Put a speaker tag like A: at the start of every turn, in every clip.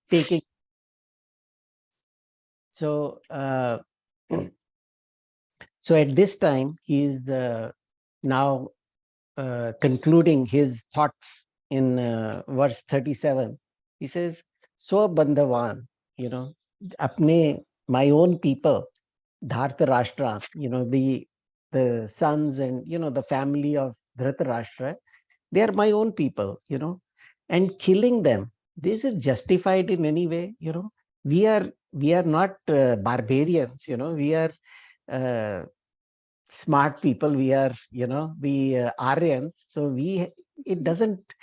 A: taking. So, so at this time, he is now concluding his thoughts in verse 37. He says, "So Bandhavan, apne my own people, Dhartarashtra, the sons and the family of Dhritarashtra, they are my own people, and killing them, this is justified in any way, we are not barbarians, we are uh, smart people, we are, we Aryans, so it doesn't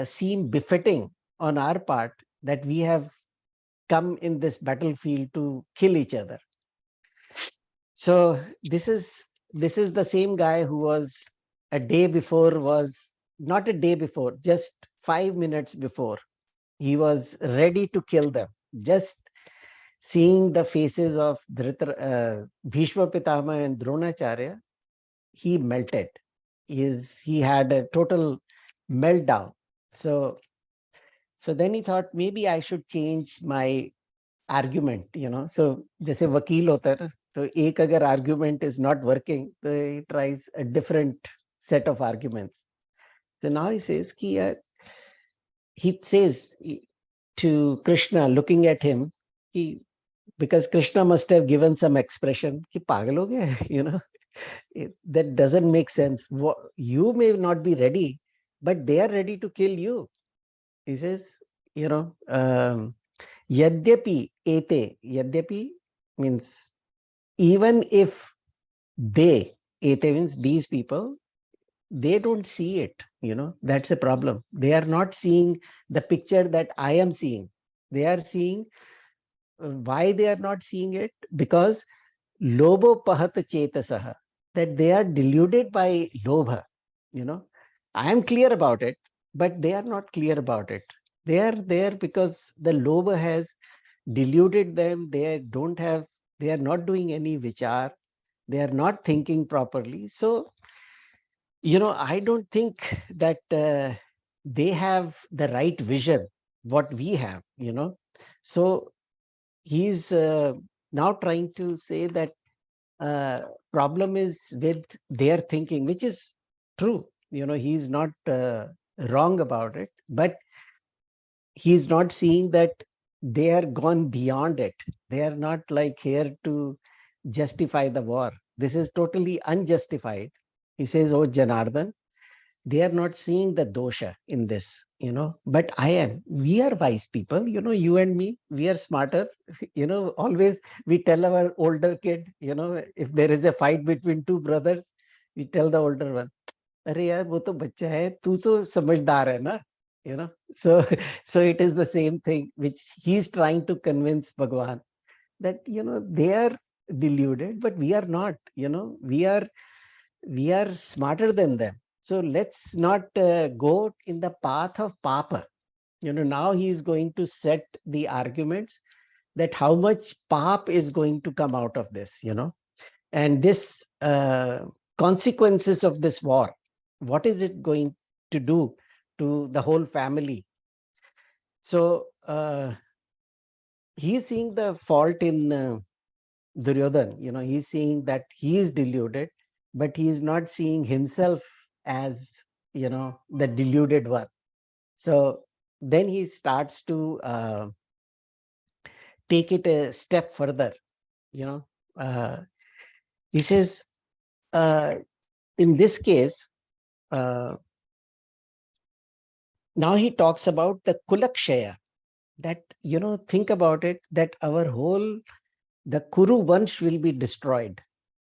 A: seem befitting on our part that we have come in this battlefield to kill each other." So this is the same guy who was a day before, was not a day before, just 5 minutes before, he was ready to kill them. Just seeing the faces of Bhishma Pitama and Dronacharya, he melted. He had a total meltdown. So then he thought, maybe I should change my argument, so जैसे वकील होता है ना, तो एक अगर argument is not working, so he tries a different set of arguments. So now he says he says to Krishna, looking at him, because Krishna must have given some expression कि पागल हो गया, that doesn't make sense. You may not be ready, but they are ready to kill you. He says, Yadyapi ete, Yadyapi means even if ete means these people, they don't see it, that's a problem. They are not seeing the picture that I am seeing. They are seeing, why they are not seeing it? Because lobo pahat chetasaha, that they are deluded by lobha, I am clear about it, but they are not clear about it. They are there because the lobha has deluded them. They are not doing any vichar. They are not thinking properly. So, I don't think that they have the right vision, what we have, So he's now trying to say that problem is with their thinking, which is true. He's not wrong about it, but he's not seeing that they are gone beyond it. They are not like here to justify the war. This is totally unjustified. He says, "Oh, Janardhan, they are not seeing the dosha in this, but I am. We are wise people, you and me, we are smarter." Always we tell our older kid, if there is a fight between two brothers, we tell the older one, "अरे यार वो तो बच्चा है, तू तो समझदार है ना?" So so it is the same thing which he's trying to convince Bhagwan, that they are deluded, but we are not. We are smarter than them. So let's not go in the path of papa. Now he is going to set the arguments that how much pap is going to come out of this, and this consequences of this war, what is it going to do to the whole family? So he's seeing the fault in Duryodhan. He's seeing that he is deluded, but he is not seeing himself as the deluded one. So then he starts to take it a step further. He says, in this case, now he talks about the kulakshaya, that think about it, that the Kuru Vansh will be destroyed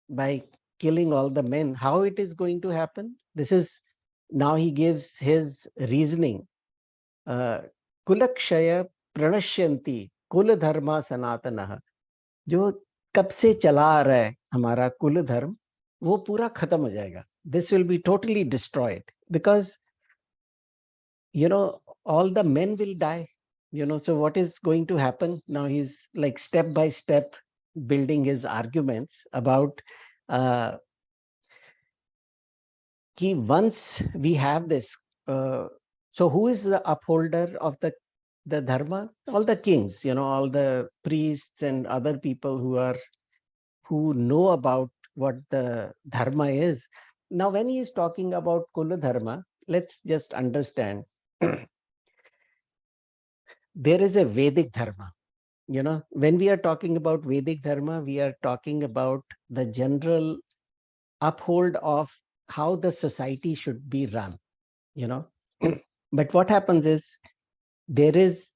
A: by killing all the men. How it is going to happen? This is, now he gives his reasoning. Kulakshaya pranashyanti kul dharma sanatana. जो कब से चला आ रहा है हमारा कुल धर्म, वो पूरा खत्म हो जाएगा. This will be totally destroyed because all the men will die. So what is going to happen now? He's like step by step building his arguments about once we have this, so who is the upholder of the the dharma, all the kings, all the priests and other people who know about what the dharma is. Now, when he is talking about Kula Dharma, let's just understand there is a Vedic Dharma. When we are talking about Vedic Dharma, we are talking about the general uphold of how the society should be run, you know. But what happens is there is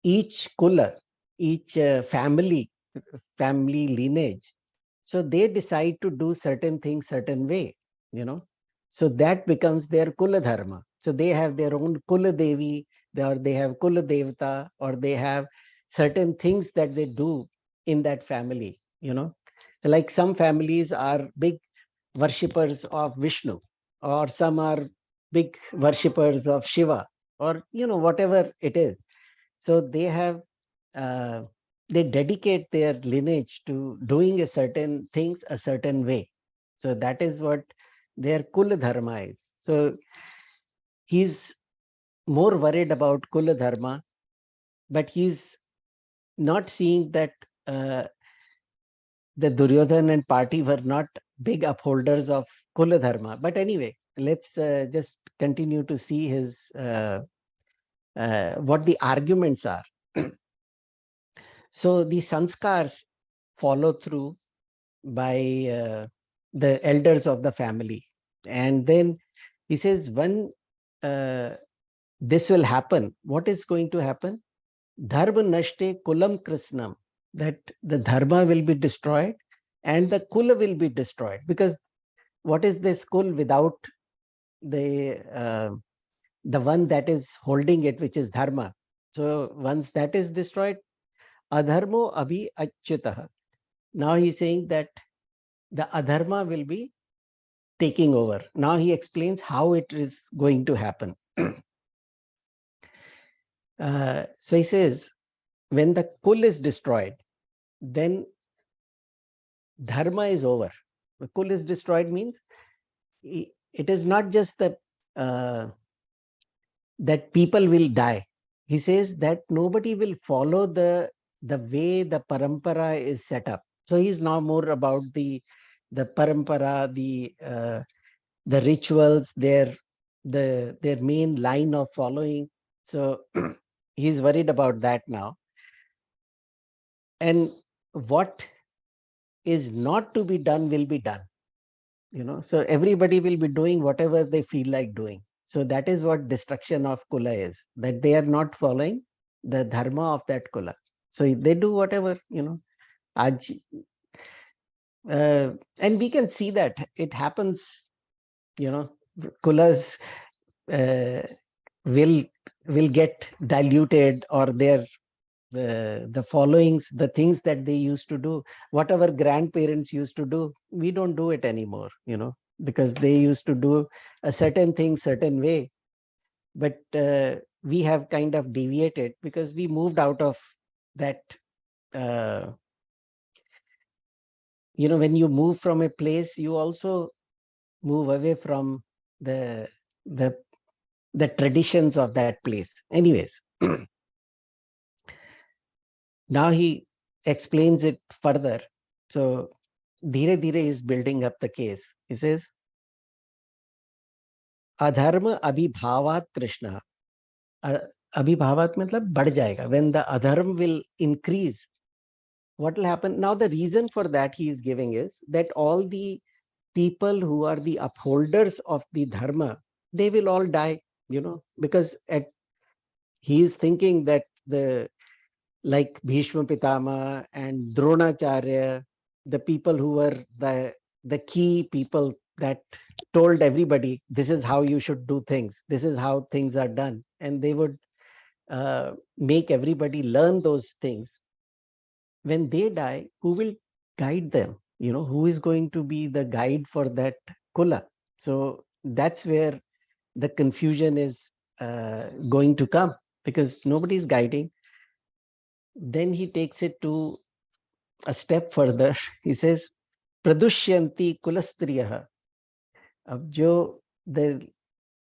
A: each Kula, each family lineage. So they decide to do certain things certain way, you know. So that becomes their Kula Dharma. So they have their own Kula Devi, or they have Kula Devata, or they have certain things that they do in that family, So like some families are big worshippers of Vishnu, or some are big worshippers of Shiva, or whatever it is. So uh, they dedicate their lineage to doing a certain things a certain way. So that is what their Kula Dharma is. So he's more worried about Kula Dharma, but he's not seeing that the Duryodhan and party were not big upholders of Kula Dharma. But anyway, let's just continue to see his what the arguments are. So the sanskars follow through by the elders of the family. And then he says, when uh, this will happen, what is going to happen? Dharma nashte kulam krishnam, that the dharma will be destroyed and the kula will be destroyed. Because what is this kul without the one that is holding it, which is dharma? So once that is destroyed, adharmo abhi achyutah. Now he's saying that the adharma will be taking over. Now he explains how it is going to happen. So he says, when the kul is destroyed, then dharma is over. The kul is destroyed means it is not just that people will die. He says that nobody will follow the way the parampara is set up. So he's now more about the parampara, the rituals, their main line of following. So he's worried about that now. And what is not to be done will be done. So everybody will be doing whatever they feel like doing. So that is what destruction of kula is, that they are not following the dharma of that kula. So they do whatever, Aj, and we can see that it happens, kulas uh, will get diluted, or the followings, the things that they used to do, whatever grandparents used to do, we don't do it anymore, because they used to do a certain thing certain way. But we have kind of deviated because we moved out of that. uh, when you move from a place, you also move away from the the the traditions of that place. Anyways, now he explains it further. So धीरे धीरे is building up the case. He says, अधर्म अभिभावात कृष्ण. अभिभावात मतलब बढ़ जाएगा. When the adharm will increase, what will happen? Now the reason for that he is giving is that all the people who are the upholders of the dharma, they will all die, because he is thinking that like Bhishma Pitama and Dronacharya, the people who were the key people that told everybody, this is how you should do things, this is how things are done. And they would make everybody learn those things. When they die, who will guide them? Who is going to be the guide for that kula? So that's where the confusion is going to come, because nobody is guiding. Then he takes it to a step further. He says, Pradushyanti Kulastriyah. अब जो the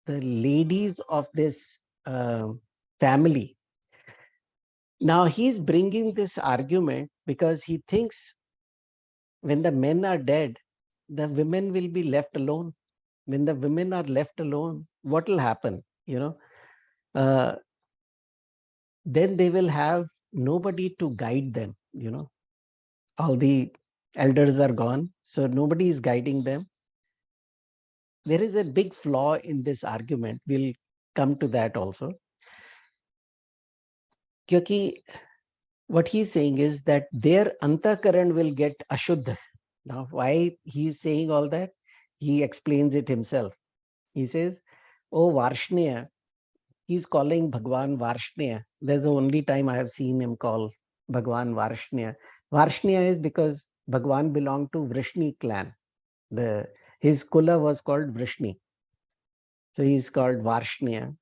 A: ladies of this family, Now he's bringing this argument because he thinks when the men are dead, the women will be left alone. When the women are left alone, what will happen? Uh, then they will have nobody to guide them. All the elders are gone, so nobody is guiding them. There is a big flaw in this argument. We'll come to that also. Because what he's saying is that their antakaran will get ashuddha. Now, why he's saying all that? He explains it himself. He says, oh, Varshneya, he's calling Bhagwan Varshneya. There's the only time I have seen him call Bhagwan Varshneya. Varshneya is because Bhagwan belonged to Vrishni clan. His kula was called Vrishni. So he's called Varshneya.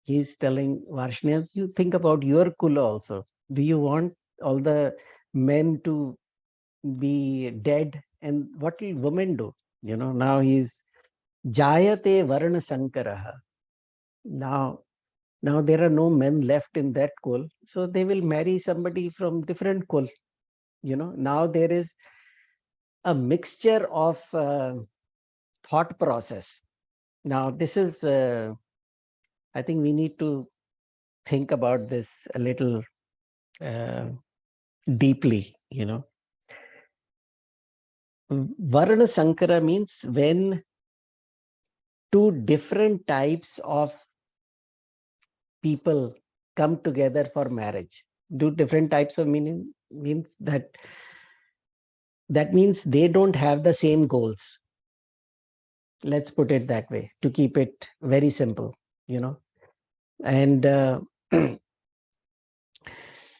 A: He's telling Varshneya, you think about your kula also. Do you want all the men to be dead? And what will women do? Now he's Jayate Varna Sankaraha. Now there are no men left in that kul. So they will marry somebody from different kul. Now there is a mixture of thought process. Now this is, I think we need to think about this a little deeply. Varna Sankara means when two different types of people come together for marriage. Two different types of meaning means that means they don't have the same goals. Let's put it that way to keep it very simple. And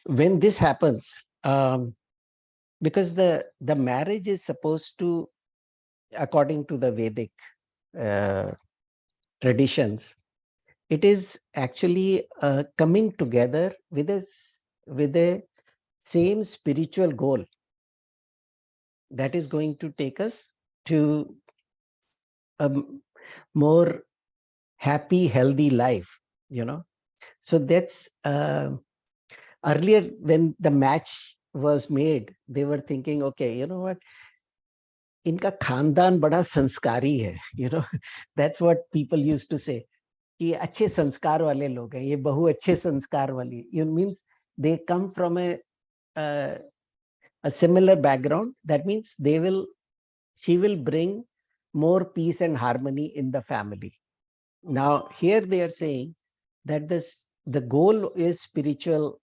A: when this happens, because the marriage is supposed to, according to the Vedic uh, traditions, it is actually coming together with a same spiritual goal that is going to take us to a more happy, healthy life. So that's earlier when the match was made, they were thinking, okay, you know what, इनका खानदान बड़ा संस्कारी है. That's what people used to say, कि अच्छे संस्कार वाले लोग हैं, ये बहू अच्छे संस्कार वाली. It means they come from a similar background. That means she will bring more peace and harmony in the family. Now here they are saying that the goal is spiritual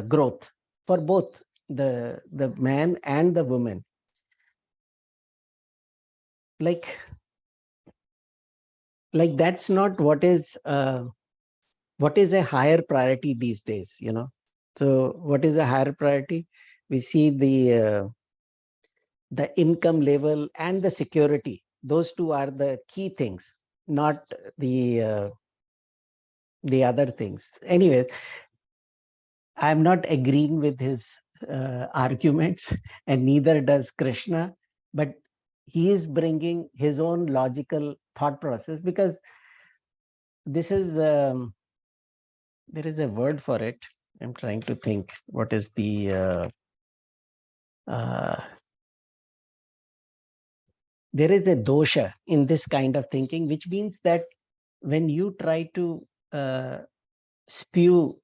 A: growth for both the man and the woman. Like that's not what is a higher priority these days. So what is a higher priority? We see the income level and the security. Those two are the key things, not the other things. Anyway, I'm not agreeing with his arguments, and neither does Krishna, but he is bringing his own logical thought process, because this is there is a word for it. I'm trying to think what is the uh, there is a dosha in this kind of thinking, which means that when you try to spew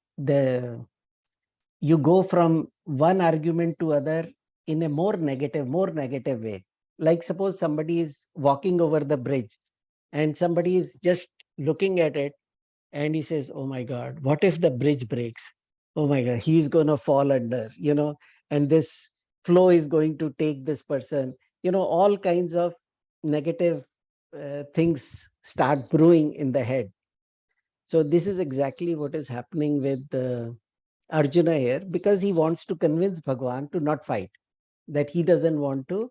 A: you go from one argument to other in a more negative way. Like suppose somebody is walking over the bridge and somebody is just looking at it and he says, oh my God, what if the bridge breaks? Oh my God, he's going to fall under, and this flow is going to take this person. All kinds of negative things start brewing in the head. So this is exactly what is happening with Arjuna here, because he wants to convince Bhagwan to not fight, that he doesn't want to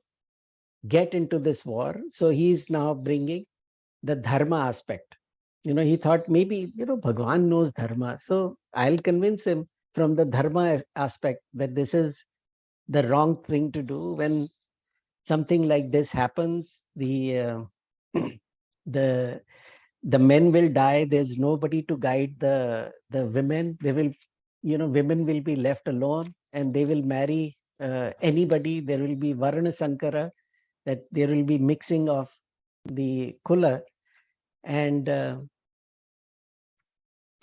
A: get into this war. So he is now bringing the Dharma aspect. He thought maybe, Bhagwan knows Dharma. So I'll convince him from the Dharma aspect that this is the wrong thing to do. When something like this happens, the the men will die. There's nobody to guide the women. They will women will be left alone and they will marry anybody. There will be Varna Sankara, that there will be mixing of the Kula. And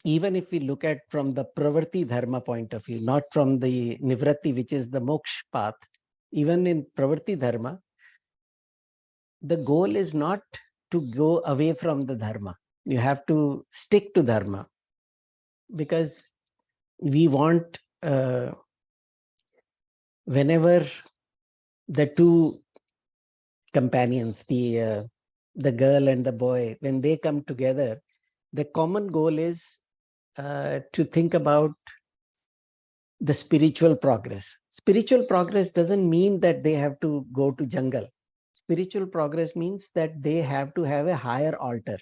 A: even if we look at from the Pravrti Dharma point of view, not from the Nivratti, which is the moksha path, even in Pravrti Dharma, the goal is not to go away from the Dharma. You have to stick to Dharma, because we want, whenever the two companions, the girl and the boy, when they come together, the common goal is to think about the spiritual progress. Spiritual progress doesn't mean that they have to go to jungle. Spiritual progress means that they have to have a higher altar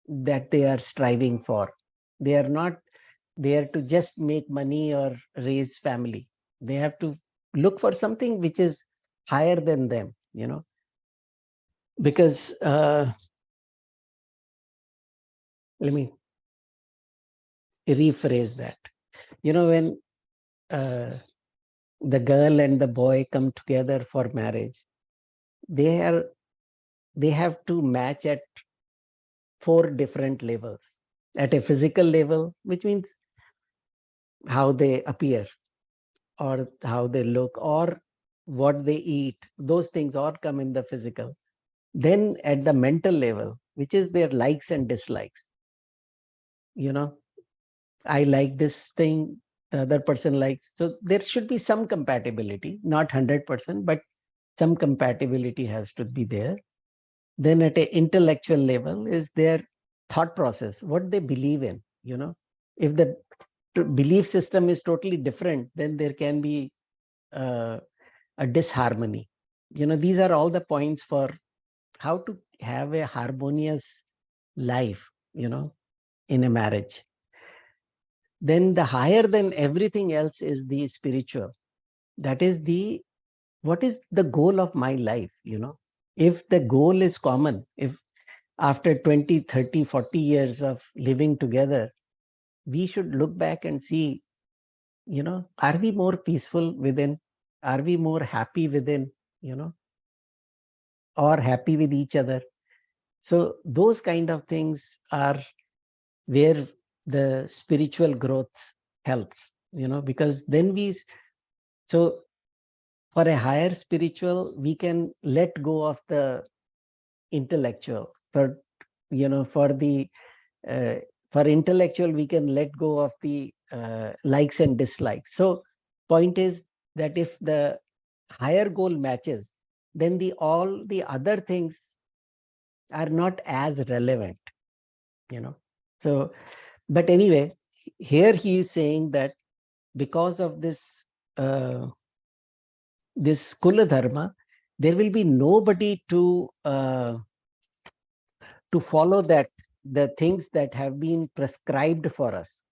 A: that they are striving for. They are not there to just make money or raise family. They have to look for something which is higher than them, because let me rephrase that. When uh, the girl and the boy come together for marriage, they are they have to match at 4 different levels. At a physical level, which means how they appear, or how they look, or what they eat. Those things all come in the physical. Then at the mental level, which is their likes and dislikes. I like this thing, the other person likes. So there should be some compatibility, not 100%, but some compatibility has to be there. Then at an intellectual level is their thought process, what they believe in. If the belief system is totally different, then there can be a disharmony. These are all the points for how to have a harmonious life, in a marriage. Then the higher than everything else is the spiritual. That is what is the goal of my life? If the goal is common, if after 20, 30, 40 years of living together, we should look back and see, are we more peaceful within? Are we more happy within, or happy with each other? So those kind of things are where the spiritual growth helps, because then so for a higher spiritual, we can let go of the intellectual. For the uh, for intellectual, we can let go of the likes and dislikes. So point is that if the higher goal matches, then all the other things are not as relevant. So, but anyway, here he is saying that because of this Kula Dharma, there will be nobody to follow the things that have been prescribed for us.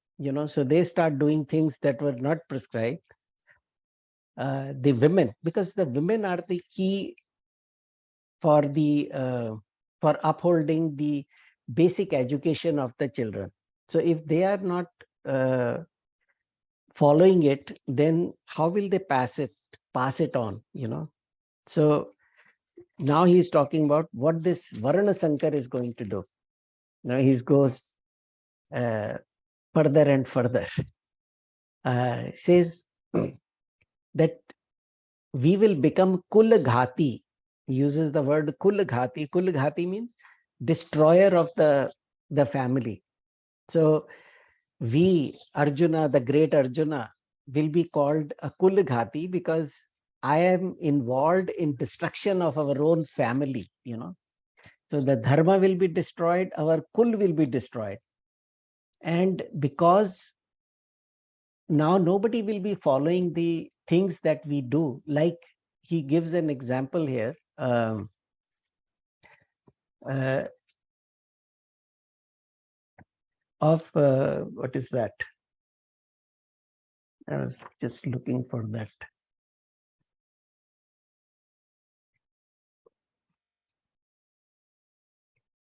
A: So they start doing things that were not prescribed. The women, because the women are the key for for upholding the basic education of the children. So if they are not uh, following it, then how will they pass it on? So now he's talking about what this Varna Sankar is going to do. Now he goes further and further. Says that we will become Kul Ghati. He uses the word Kul Ghati. Kul Ghati means destroyer of the family. So we, Arjuna, the great Arjuna, will be called a Kul Ghati because I am involved in destruction of our own family. So the dharma will be destroyed, our kul will be destroyed. And because now nobody will be following the things that we do, like he gives an example here. Uh, of what is that? I was just looking for that.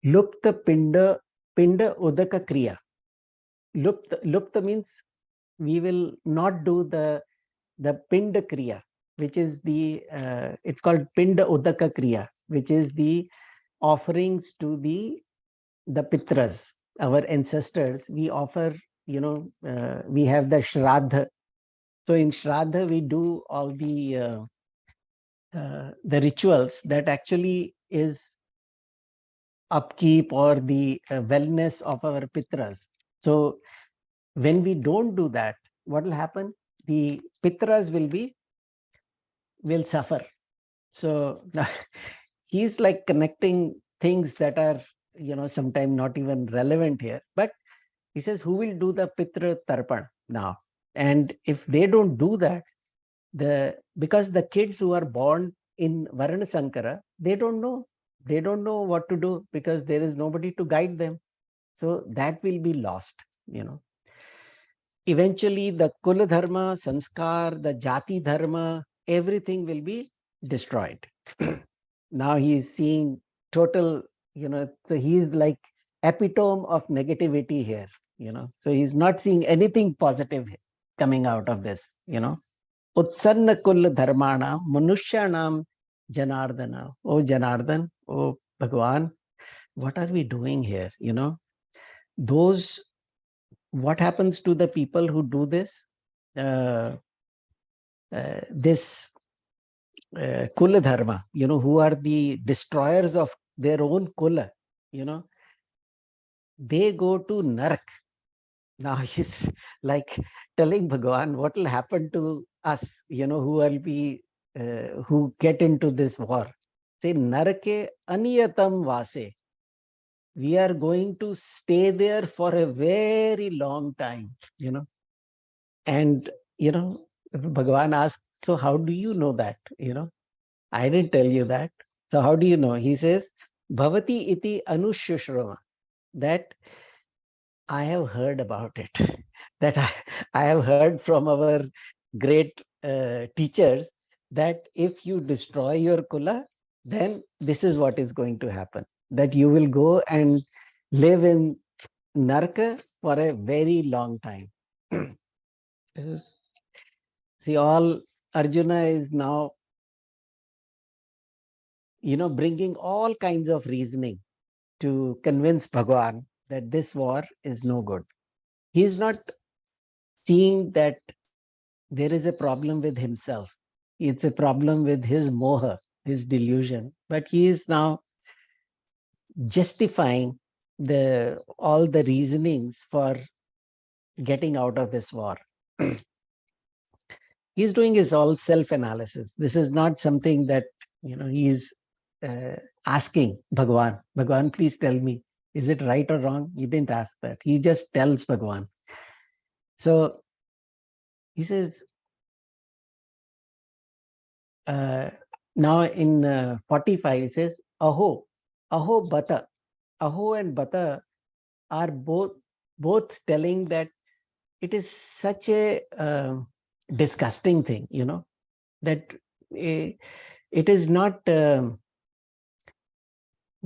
A: Lupta pinda udaka kriya. Lupta means we will not do the Pinda Kriya, which is the, it's called Pinda Udaka Kriya, which is the offerings to the Pitras, our ancestors. We offer, we have the Shraddha. So in Shraddha, we do all the rituals that actually is upkeep or the wellness of our Pitras. So when we don't do that, what will happen? The Pitras will suffer. So he's like connecting things that are, sometimes not even relevant here. But he says, who will do the Pitra Tarpan now? And if they don't do that, because the kids who are born in Varana Sankara, they don't know. They don't know what to do because there is nobody to guide them. So that will be lost. Eventually the Kula Dharma, Sanskar, the Jati Dharma, everything will be destroyed. Now he is seeing total, so he's like epitome of negativity here. So he's not seeing anything positive coming out of this. Utsanna Kula Dharmana, Manushanam Janardana. Oh Janardan, oh Bhagwan, what are we doing here? Those, what happens to the people who do this? This Kula Dharma, who are the destroyers of their own Kula, they go to Narak. Now he's like telling Bhagavan what will happen to us, who will be, who get into this war. Say, Narake Aniyatam Vase. We are going to stay there for a very long time. And, Bhagavan asked, so how do you know that? I didn't tell you that. So how do you know? He says, Bhavati iti anushushrama. That I have heard about it. That I have heard from our great teachers that if you destroy your kula, then this is what is going to happen. That you will go and live in Naraka for a very long time. See, all Arjuna is now, bringing all kinds of reasoning to convince Bhagwan that this war is no good. He is not seeing that there is a problem with himself. It's a problem with his moha, his delusion. But he is now justifying all the reasonings for getting out of this war. He's doing his all self-analysis. This is not something that he is asking Bhagwan. Bhagwan, please tell me, is it right or wrong? He didn't ask that. He just tells Bhagwan. So he says, now in 45, it says, Aho, Aho Bata. Aho and Bata are both telling that it is such a disgusting thing, that it is not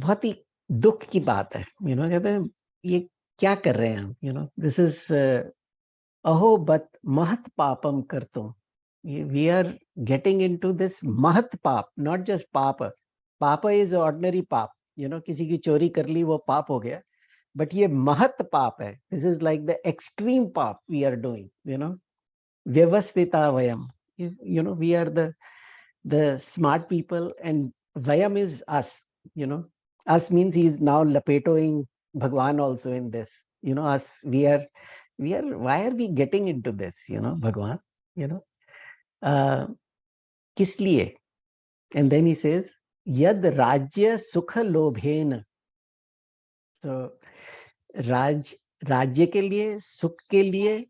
A: बहुत ही दुख की बात है, कहते हैं ये क्या कर रहे हैं हम, this is अहो बत महत पापम करतुम. We are getting into this mahat pap, not just papa. Papa is ordinary pap. किसी की चोरी कर ली वो पाप हो गया. But ये mahat pap hai. This is like the extreme pap we are doing. Vyavastita vayam. We are the smart people, and vayam is us. Us means he is now lapetoing Bhagwan also in this. Us, we are. Why are we getting into this? Bhagwan. किस लिए? And then he says, Yad Rajya Sukha Lobhen. So, राज्य के लिए, सुख के लिए,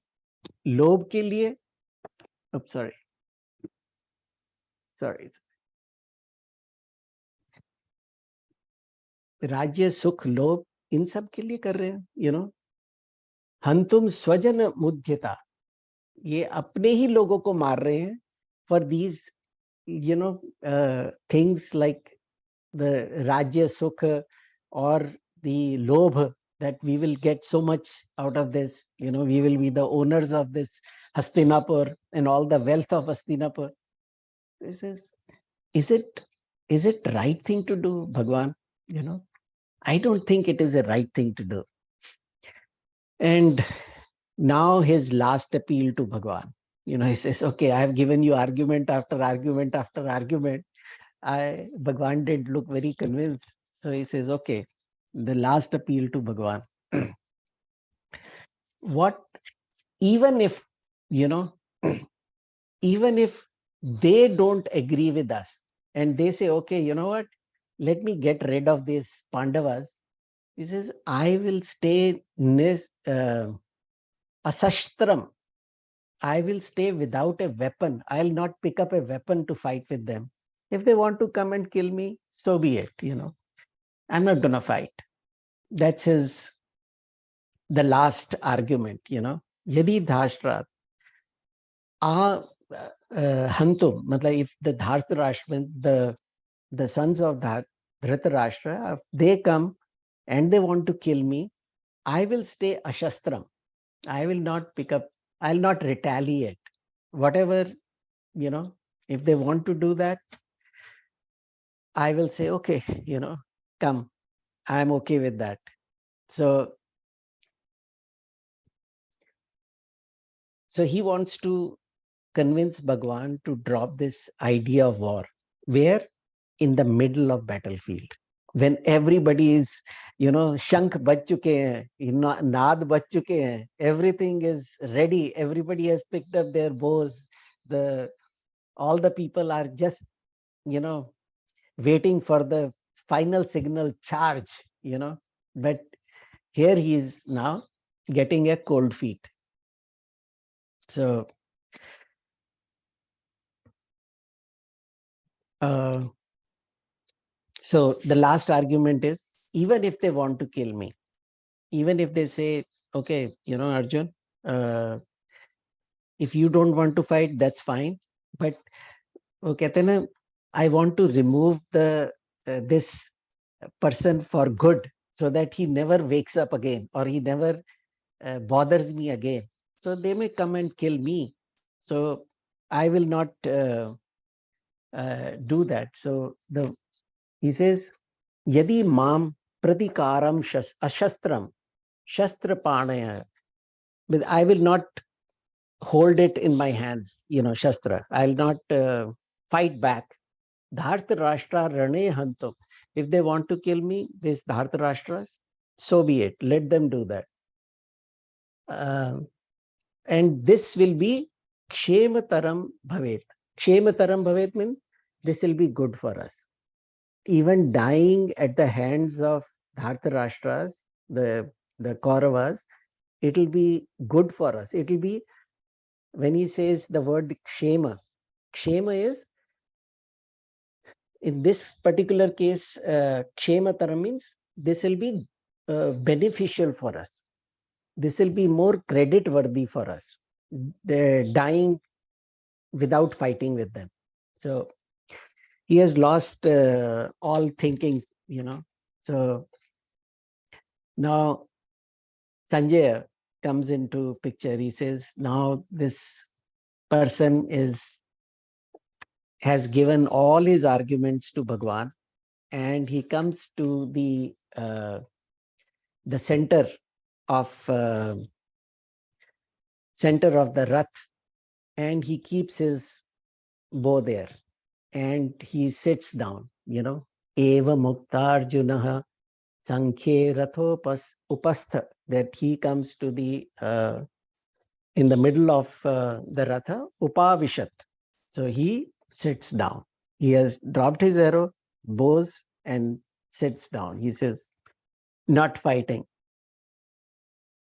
A: लोभ के लिए, sorry, राज्य सुख लोभ इन सब के लिए कर रहे हैं. हंतुम स्वजन मुद्यता, ये अपने ही लोगों को मार रहे हैं for these things like the राज्य सुख or the lobh that we will get so much out of this. We will be the owners of this Hastinapur and all the wealth of Hastinapur. This is it right thing to do, Bhagwan? I don't think it is a right thing to do. And now his last appeal to Bhagwan, he says, okay, I have given you argument after argument after argument. Bhagwan didn't look very convinced. So he says, okay, the last appeal to Bhagwan. What, even if, you know, even if they don't agree with us and they say, okay, you know what, let me get rid of these Pandavas. He says, I will stay asastram. I will stay without a weapon. I'll not pick up a weapon to fight with them. If they want to come and kill me, so be it. I'm not going to fight. That's the last argument. Yadi dhashtra hantum, matlab if the Dhritarashtra, the sons of Dhritarashtra, if they come and they want to kill me, I will stay ashastram. I will not pick up, I'll not retaliate. Whatever, if they want to do that, I will say, okay, come, I'm okay with that. So he wants to convince Bhagwan to drop this idea of war. Where? In the middle of battlefield. When everybody is, shank baj chuke hain, naad baj chuke hain, everything is ready. Everybody has picked up their bows. All the people are just, waiting for the final signal charge, But here he is now getting a cold feet. So, so the last argument is, even if they want to kill me, even if they say, okay, Arjun, if you don't want to fight, that's fine. But okay, I want to remove this person for good, so that he never wakes up again, or he never bothers me again. So they may come and kill me. So I will not do that. So he says, Yadi mam pratikaram ashastram shastra panaya. But I will not hold it in my hands, shastra. I'll not fight back. Dhartarashtra rane hantam. If they want to kill me, these Dhartarashtras, so be it. Let them do that. And this will be kshemataram bhavet. Kshemataram bhavet means this will be good for us. Even dying at the hands of Dhartarashtras, the Kauravas, it will be good for us. It will be, when he says the word kshema, kshema is, in this particular case, kshemataram means this will be beneficial for us. This will be more credit worthy for us. They're dying without fighting with them. So he has lost all thinking, So now Sanjay comes into picture. He says, now this person has given all his arguments to Bhagwan, and he comes to the center of the Rath, and he keeps his bow there, and he sits down, Eva Mukta Arjuna Sankhye Rathopas Upastha, that he comes to the in the middle of the Ratha, Upavishat. So he sits down. He has dropped his arrow, bows, and sits down. He says, not fighting.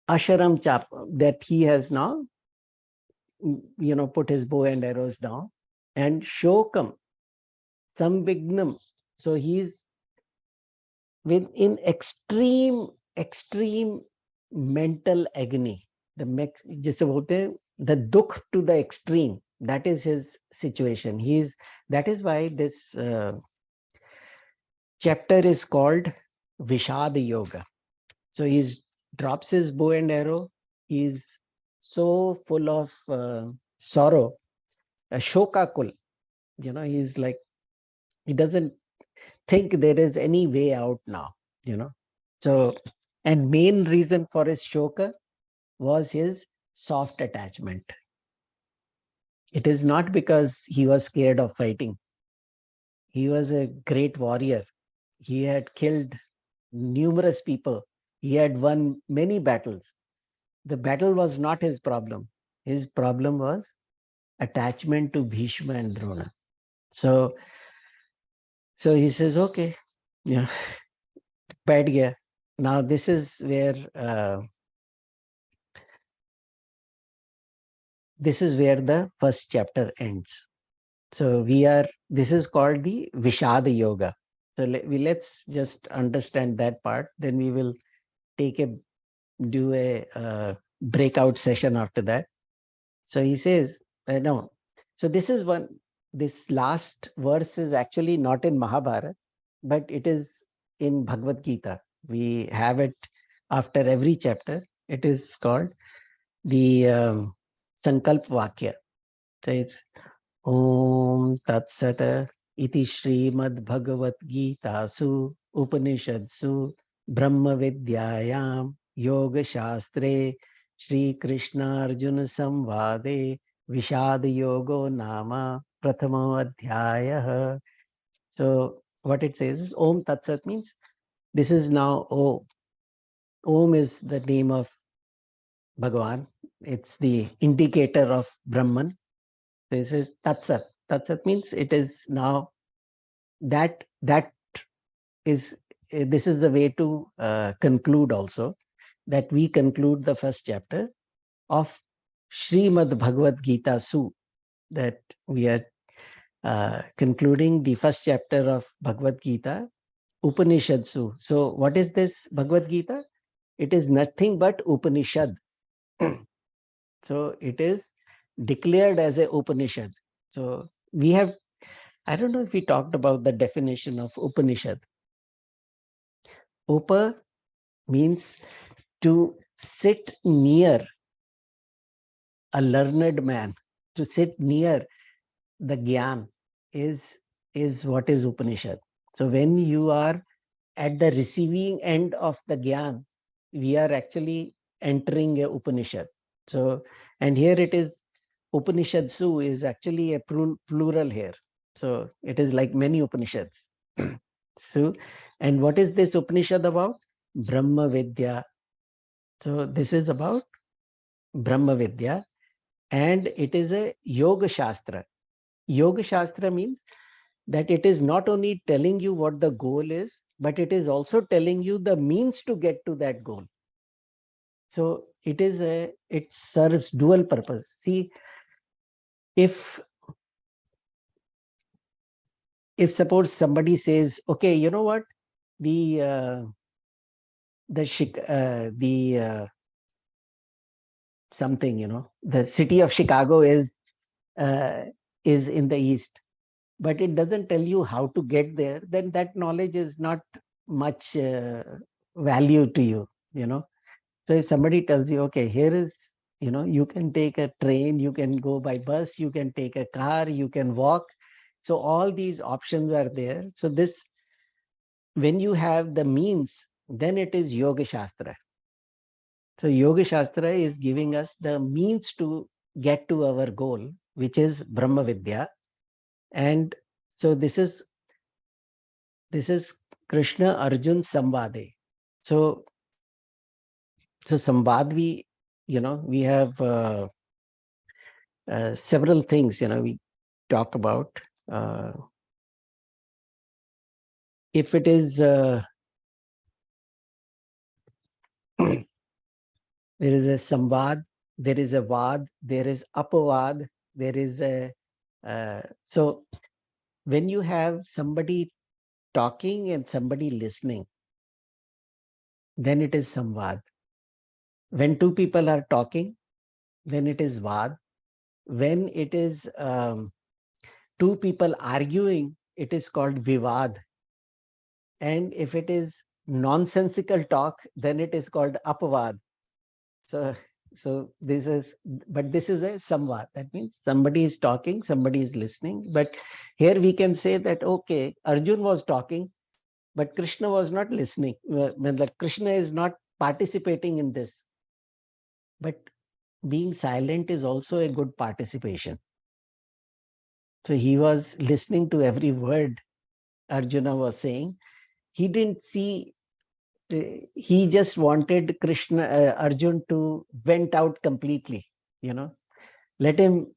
A: Asharam Chap, that he has now, put his bow and arrows down. And Shokam, Samvignam. So he's in extreme mental agony. The dukh to the extreme. That is his situation. That is why this chapter is called Vishad Yoga. So he's drops his bow and arrow. He's so full of sorrow, shokakul. He's like, he doesn't think there is any way out now. you know so, and main reason for his shoka was his soft attachment. It is not because he was scared of fighting. He was a great warrior. He had killed numerous people. He had won many battles. The battle was not his problem. His problem was attachment to Bhishma and Drona. So, so he says, okay, yeah, बैठ गया. Now this is where the first chapter ends. So this is called the Vishada Yoga. So let's just understand that part. Then we will do a breakout session after that. So he says, no. So this last verse is actually not in Mahabharata, but it is in Bhagavad Gita. We have it after every chapter. It is called the Sankalp Vakya. So it's Om Tat Sat Iti Srimad Bhagavad Gita Su Upanishadsu Brahma Vidyayam Yoga Shastre Shri Krishna Arjuna Samvade Vishad Yogo Nama Prathamo Adhyaya. So what it says is Om Tat Sat means this is now Om is the name of Bhagavan. It's the indicator of Brahman. This is Tatsat. Tatsat means it is now that is this is the way to conclude also, that we conclude the first chapter of Srimad Bhagavad Gita Su, that we are concluding the first chapter of Bhagavad Gita Upanishad Su. So what is this Bhagavad Gita? It is nothing but Upanishad. So it is declared as a Upanishad. So we have, I don't know if we talked about the definition of Upanishad. Upa means to sit near a learned man, to sit near the Gyan is what is Upanishad. So when you are at the receiving end of the Gyan, we are actually entering a Upanishad. So, and here it is, Upanishad Su is actually a plural here. So it is like many Upanishads. So, and what is this Upanishad about? Brahma Vidya. So this is about Brahma Vidya, and it is a Yoga Shastra. Yoga Shastra means that it is not only telling you what the goal is, but it is also telling you the means to get to that goal. So it serves dual purpose. See, if suppose somebody says, okay, you know what, the something, the city of Chicago is in the east, but it doesn't tell you how to get there, then that knowledge is not much value to you. So if somebody tells you, okay, here is, you can take a train, you can go by bus, you can take a car, you can walk. So all these options are there. So this, when you have the means, then it is Yoga Shastra. So Yoga Shastra is giving us the means to get to our goal, which is Brahma Vidya. And so this is Krishna Arjun Samvade. So Samvad, we have several things, we talk about. If it is, there is a Samvad, there is a Vad, there is Apavad, there is a, so when you have somebody talking and somebody listening, then it is Samvad. When two people are talking, then it is Vad. When it is two people arguing, it is called Vivad. And if it is nonsensical talk, then it is called apavad. So, this is, but this is a samvad. That means somebody is talking, somebody is listening. But here we can say that, okay, Arjun was talking, but Krishna was not listening. When the Krishna is not participating in this. But being silent is also a good participation. So he was listening to every word Arjuna was saying. He didn't see, he just wanted Arjun to vent out completely, let him,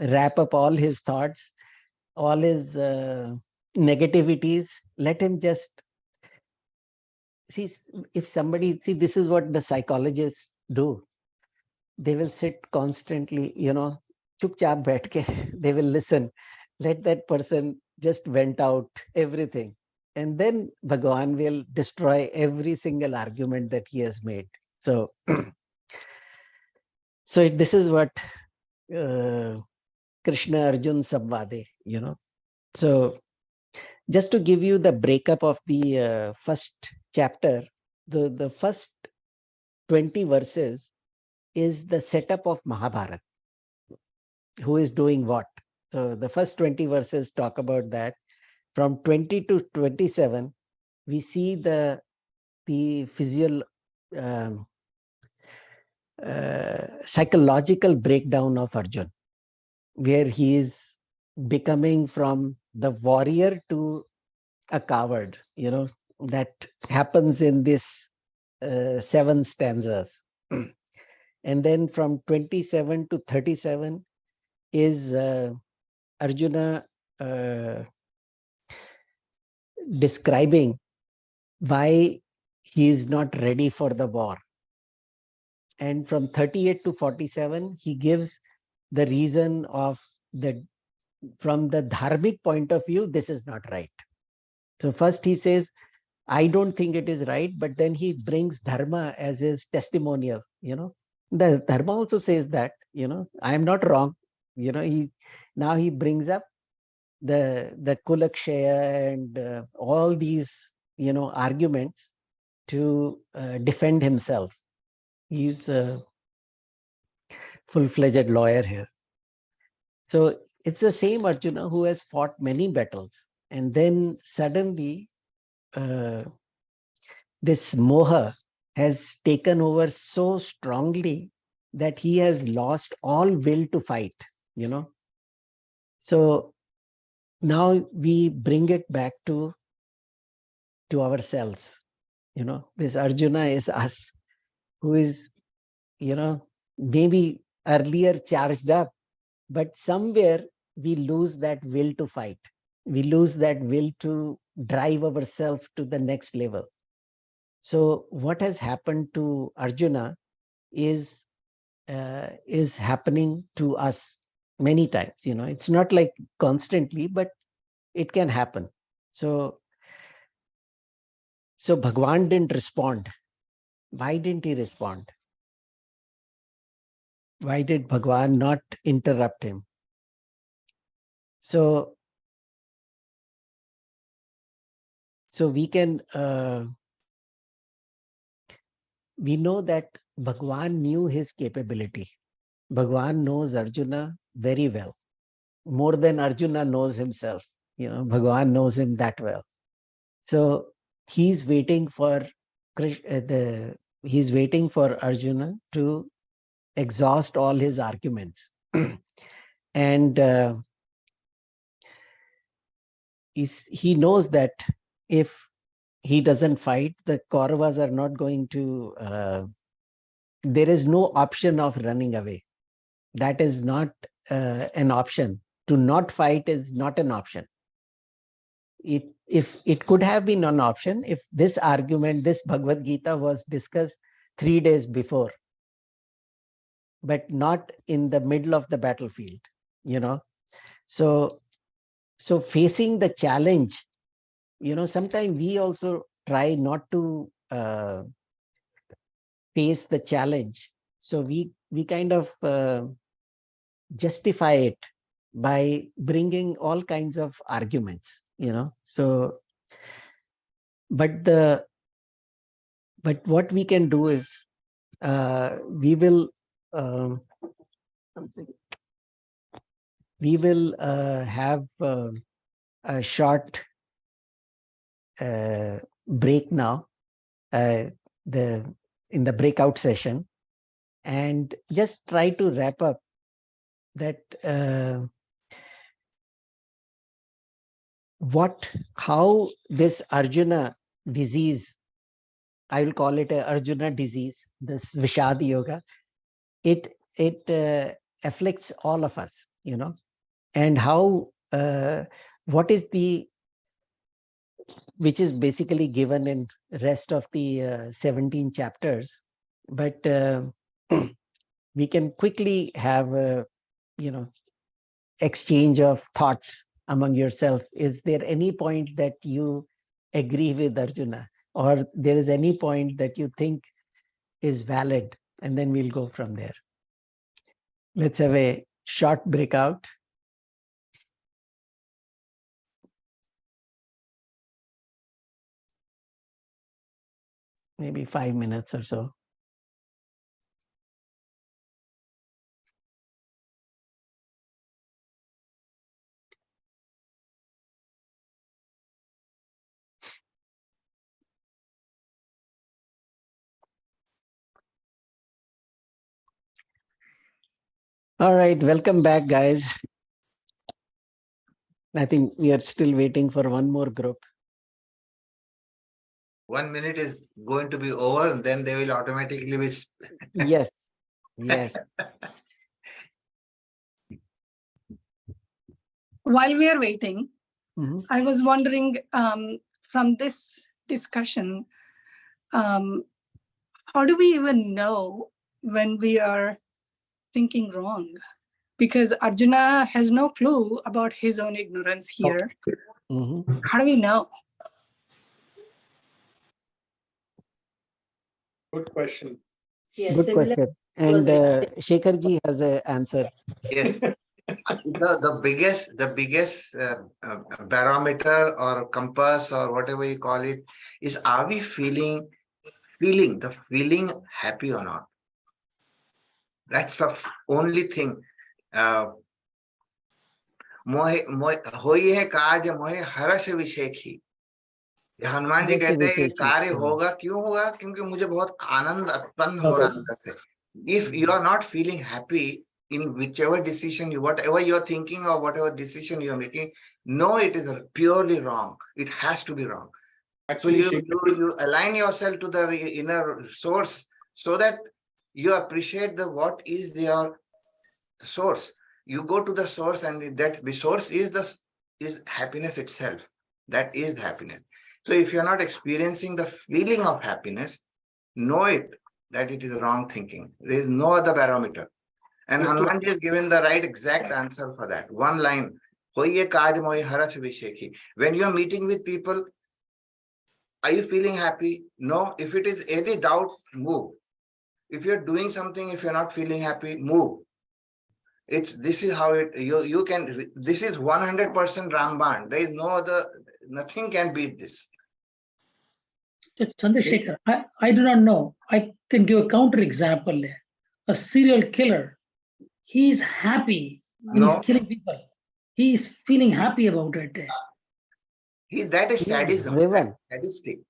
A: wrap up all his thoughts, all his negativities. Let him just see, if somebody, see, this is what the psychologists do. They will sit constantly, chup chap baith ke, they will listen. Let that person just vent out everything. And then Bhagavan will destroy every single argument that he has made. So, this is what uh, Krishna Arjun Samvade, So, just to give you the breakup of the first chapter, the first 20 verses is the setup of Mahabharata. Who is doing what? So the first 20 verses talk about that. From 20 to 27, we see the um, psychological breakdown of Arjun, where he is becoming from the warrior to a coward. That happens in this 7 stanzas. And then from 27 to 37 is Arjuna describing why he is not ready for the war. And from 38 to 47, he gives the reason of from the dharmic point of view, this is not right. So first he says, I don't think it is right, but then he brings Dharma as his testimonial. The Dharma also says that, I am not wrong. Now he brings up the Kulakshaya and all these, arguments to defend himself. He's a full-fledged lawyer here. So it's the same Arjuna who has fought many battles. And then suddenly this moha has taken over so strongly that he has lost all will to fight, So now we bring it back to ourselves. This Arjuna is us, who is, maybe earlier charged up, but somewhere we lose that will to fight. We lose that will to drive ourselves to the next level. So what has happened to Arjuna is happening to us many times. It's not like constantly, but it can happen. So Bhagwan didn't respond. Why didn't he respond? Why did Bhagwan not interrupt him? So we can we know that Bhagwan knew his capability. Bhagwan knows Arjuna very well, more than Arjuna knows himself. Bhagwan knows him that well. So he's waiting for he's waiting for Arjuna to exhaust all his arguments. And he knows that if he doesn't fight, the Kauravas are not going to, there is no option of running away. That is not an option. To not fight is not an option. If it could have been an option, if this argument, this Bhagavad Gita was discussed 3 days before, but not in the middle of the battlefield, So facing the challenge, sometimes we also try not to face the challenge. So we kind of justify it by bringing all kinds of arguments, So But what we can do is we will have a short break now, in the breakout session, and just try to wrap up that how this Arjuna disease, I will call it a Arjuna disease, this Vishad Yoga, it afflicts all of us, and how what is which is basically given in rest of the 17 chapters, but we can quickly have a exchange of thoughts among yourself. Is there any point that you agree with Arjuna, or there is any point that you think is valid? And then we'll go from there. Let's have a short breakout. Maybe 5 minutes or so. All right, welcome back, guys. I think we are still waiting for one more group.
B: 1 minute is going to be over, and then they will automatically be.
A: Yes, yes.
C: While we are waiting, I was wondering, from this discussion, how do we even know when we are thinking wrong? Because Arjuna has no clue about his own ignorance here. How do we know?
D: Good question.
A: Yes, good question. And Shekharji has an answer.
B: Yes. The biggest barometer or compass or whatever you call it is, are we feeling happy or not? That's the only thing. होई है काज मोहे हर्ष विषेखी. हनुमान जी कहते हैं ये कार्य होगा, क्यों होगा? क्योंकि मुझे बहुत आनंद उत्पन्न हो रहा है अंदर से. If you are not feeling happy in whichever decision whatever you are thinking or whatever decision you are making, no, it is purely wrong. It has to be wrong. Actually, so you align yourself to the inner source so that you appreciate what is your source. You go to the source, and that the source is happiness itself. That is the happiness. So if you are not experiencing the feeling of happiness, know it that it is wrong thinking. There is no other barometer. And Hanuman ji is given the right exact answer for that. One line. When you are meeting with people, are you feeling happy? No. If it is any doubt, move. If you're doing something, if you're not feeling happy, move. This is how you can, this is 100% Ramban. There is no other, nothing can beat this.
E: Chandrasekhar, I do not know. I can give a counter example there. A serial killer, he's happy when he's killing people. He's feeling happy about it.
B: That is sadism.
A: Driven.
B: Sadistic.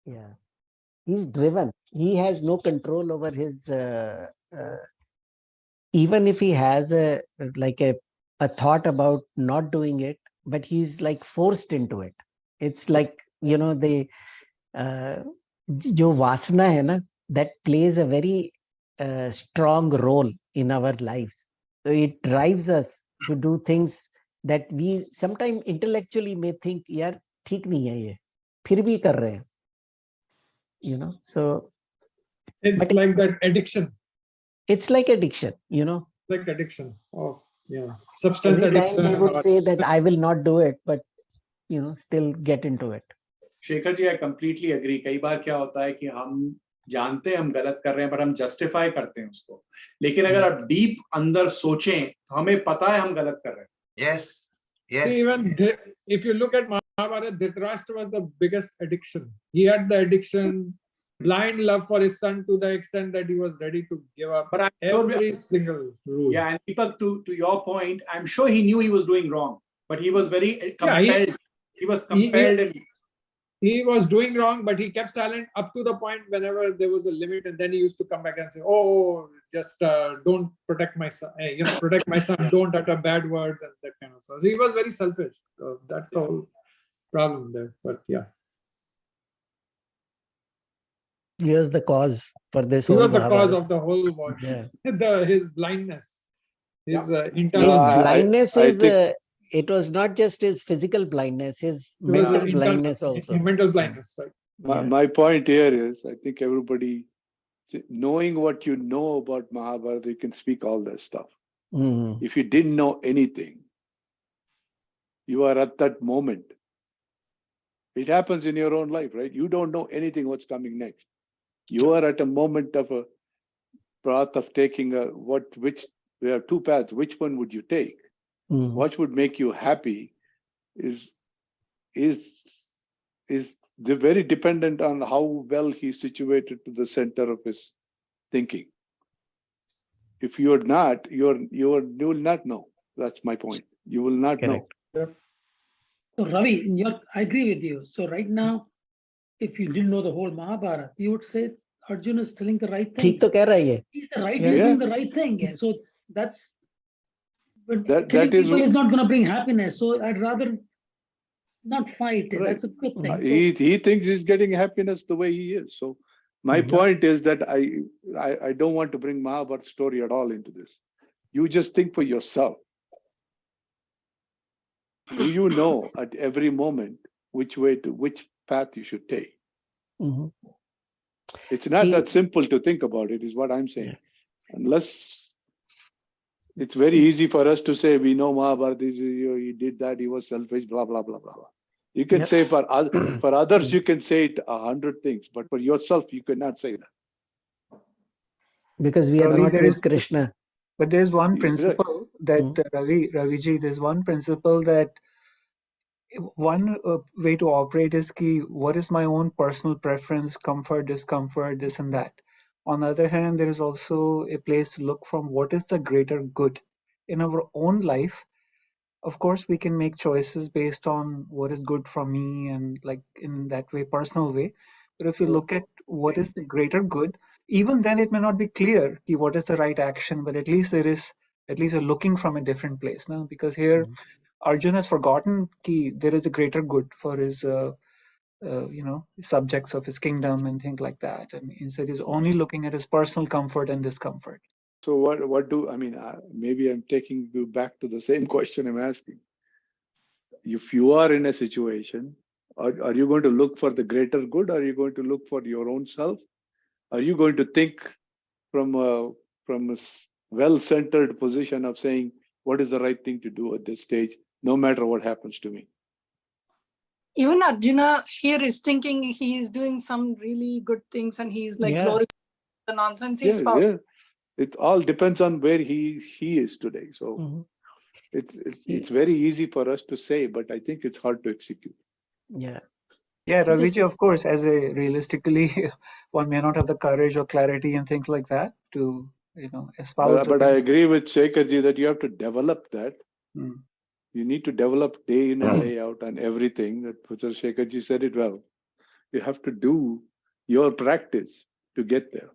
A: Yeah. He's driven. He has no control over his, even if he has a thought about not doing it, but he's like forced into it. It's like, the jo vasana hai na, that plays a very strong role in our lives. So it drives us to do things that we sometimes intellectually may think, yaar, theek nahi hai ye, phir bhi kar rahe hain. So
D: it's like that addiction.
A: It's like addiction,
D: Like addiction of substance
A: every
D: addiction.
A: time they would say that I will not do it, but still get into it.
F: Shekhar ji, I completely agree. कई बार क्या होता है कि हम जानते हैं हम गलत कर रहे हैं, पर हम जस्टिफाई करते हैं उसको. लेकिन अगर आप डीप अंदर सोचें तो हमें पता है हम गलत कर रहे हैं.
B: Yes. Yes.
D: See, even if you look at Mahabharata, Dhritarashtra was the biggest addiction. He had the addiction, blind love for his son to the extent that he was ready to give up
F: But I'm sure
D: every single rule.
F: Yeah, and Deepak, to your point, I'm sure he knew he was doing wrong, but he was very
D: Yeah,
F: compelled. He was compelled, and
D: he was doing wrong, but he kept silent up to the point whenever there was a limit, and then he used to come back and say, "Oh, just don't protect my son. Hey, protect my son. Don't utter bad words and that kind of stuff." So he was very selfish. So that's the whole problem there. But yeah,
A: He was the cause for this
D: he
A: whole
D: was the cause
A: Mahabharata.
D: of the whole war.
A: Yeah.
D: His blindness, his
A: His
D: internal
A: blindness
G: I
A: is,
G: think
A: it was not just his physical blindness, his
D: it was
A: mental blindness also.
D: mental blindness, right?
G: my point here is, I think everybody, knowing what you know about Mahabharata, you can speak all that stuff.
A: Mhm.
G: If you didn't know anything, you are at that moment. It happens in your own life, right? You don't know anything what's coming next. You are at a moment of a path of taking we have two paths. Which one would you take?
A: Mhm.
G: What would make you happy is very dependent on how well he's situated to the center of his thinking. If you're not, you will not know. That's my point. You will not know.
A: Correct.
E: So Ravi, I agree with you. So right now, if you didn't know the whole Mahabharata, you would say Arjuna is telling the right thing.
A: ठीक तो कह रहा है ये.
E: He's
A: Yeah.
E: doing the right thing. Yeah. So that's, but
G: That
E: killing
G: is
E: people is not going to bring happiness. So I'd rather not fight.
G: Right.
E: That's a good thing.
G: He thinks he's getting happiness the way he is. So my point is that I don't want to bring Mahabharata story at all into this. You just think for yourself. Do you know at every moment which path you should take?
A: Mhm.
G: It's not
A: See-
G: that simple to think about it, is what I'm saying.
A: Yeah.
G: Unless it's very easy for us to say, we know Mahabharata, he did that, he was selfish, blah, blah, blah, blah, blah. You can
A: Yeah.
G: say for others, you can say it 100 things, but for yourself, you cannot say that.
A: Because we are
H: Ravi,
A: not
H: there
A: with
H: is-
A: Krishna.
H: But there's one
G: Right.
H: principle that Raviji, there's one principle that one way to operate is key. What is my own personal preference, comfort, discomfort, this and that. On the other hand, there is also a place to look from what is the greater good in our own life. Of course, we can make choices based on what is good for me and like in that way, personal way. But if you look at what is the greater good, even then it may not be clear what is the right action, but at least you're looking from a different place now, because here Arjuna has forgotten there is a greater good for his subjects of his kingdom and things like that, and instead he's only looking at his personal comfort and discomfort.
G: So maybe I'm taking you back to the same question I'm asking. If you are in a situation, are you going to look for the greater good? Are you going to look for your own self? Are you going to think from a well-centered position of saying, what is the right thing to do at this stage, no matter what happens to me?
C: Even Arjuna here is thinking he is doing some really good things and he's like glorifying the nonsense he's found.
G: Yeah. It all depends on where he is today. So it's very easy for us to say, but I think it's hard to execute.
A: Yeah.
H: Yeah, Raviji, of course, realistically, one may not have the courage or clarity and things like that to, espouse.
G: But I agree with Shekharji that you have to develop that.
H: Mm.
G: You need to develop day in and day out on everything. That Professor Shekharji said it well. You have to do your practice to get there.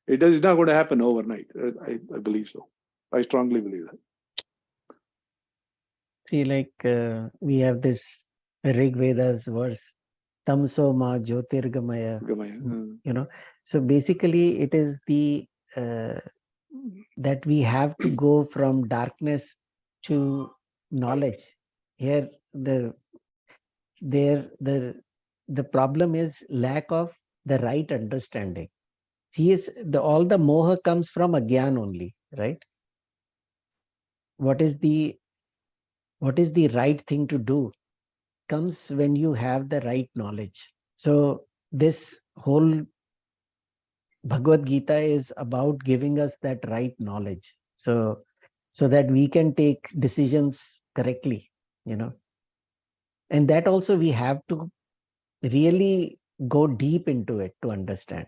G: It's not going to happen overnight. I believe so. I strongly believe that.
A: See, like we have this Rig Veda's verse, Tamso Ma Jyotirgamaya. So basically it is that we have to go from darkness to knowledge. Here the problem is lack of the right understanding. All the moha comes from agyan only, right? What is the right thing to do comes when you have the right knowledge. So this whole Bhagavad Gita is about giving us that right knowledge, so that we can take decisions correctly, And that also we have to really go deep into it to understand,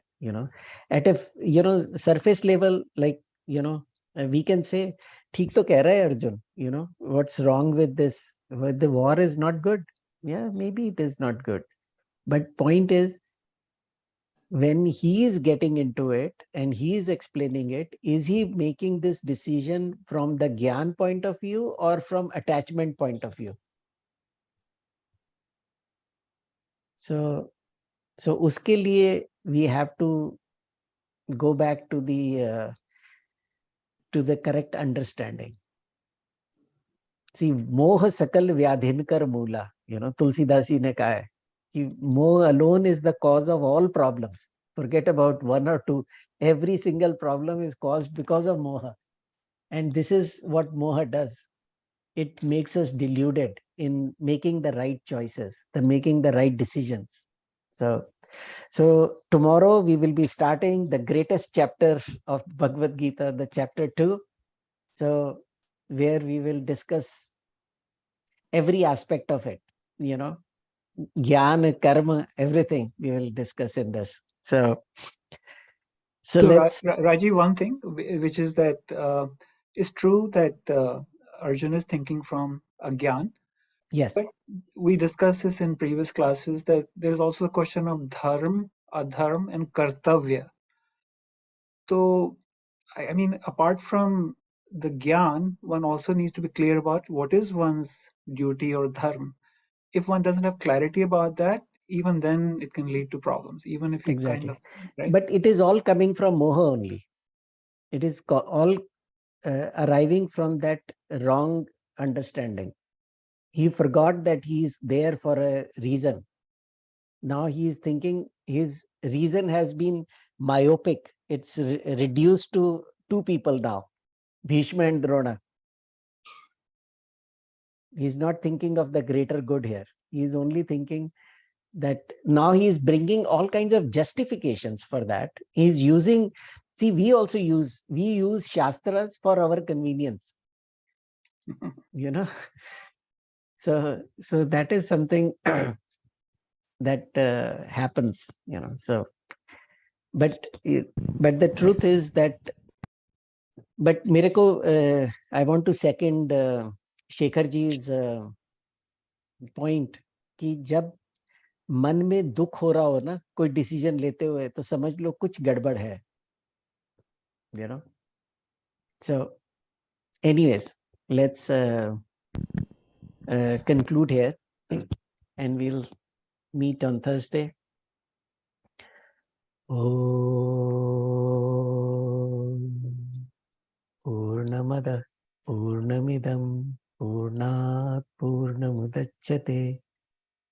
A: at a, surface level, like, we can say, theek to keh raha hai Arjun, what's wrong with this? The war is not good. Yeah, maybe it is not good. But point is, when he is getting into it and he is explaining it, is he making this decision from the Gyan point of view or from attachment point of view? So uske liye we have to go back to the correct understanding. See, moh sakal vyadhinkar moola, Tulsidasi ne kaha hai, ki moh alone is the cause of all problems. Forget about one or two. Every single problem is caused because of moha. And this is what moha does. It makes us deluded in making the right choices, making the right decisions. So tomorrow we will be starting the greatest chapter of Bhagavad Gita, the chapter 2. So where we will discuss every aspect of it, jnana, karma, everything we will discuss in this. So let's...
H: Rajiv, one thing, which is that it's true that Arjuna is thinking from a Gyan.
A: Yes.
H: But we discussed this in previous classes that there's also a question of dharma, adharma, and kartavya. So, I mean, apart from the Gyan, one also needs to be clear about what is one's duty or dharma. If one doesn't have clarity about that, even then it can lead to problems, even if you
A: exactly.
H: kind of... Right?
A: But it is all coming from moha only. It is all arriving from that wrong understanding. He forgot that he is there for a reason. Now he is thinking his reason has been myopic. It's reduced to two people now, Bhishma and Drona. He's not thinking of the greater good here. He is only thinking that now he is bringing all kinds of justifications for that. He's using, see, we use Shastras for our convenience. So that is something that happens, so but the truth is that, but Mirako, I want to second Shekharji's point कि जब मन में दुख हो रहा हो ना कोई डिसीजन लेते हुए तो समझ लो कुछ गड़बड़ है, so anyways, let's conclude here and we'll meet on Thursday. Purnamada Purnamidam Purnat Purnamudachyate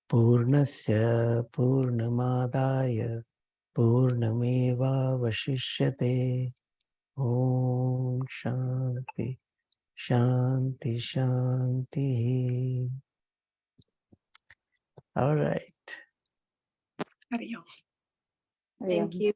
A: Purnasya Purnamadaya Purnameva Vashishyate. Om Shanti Shanti Shanti. All right.
C: Hari Om.
I: Thank you.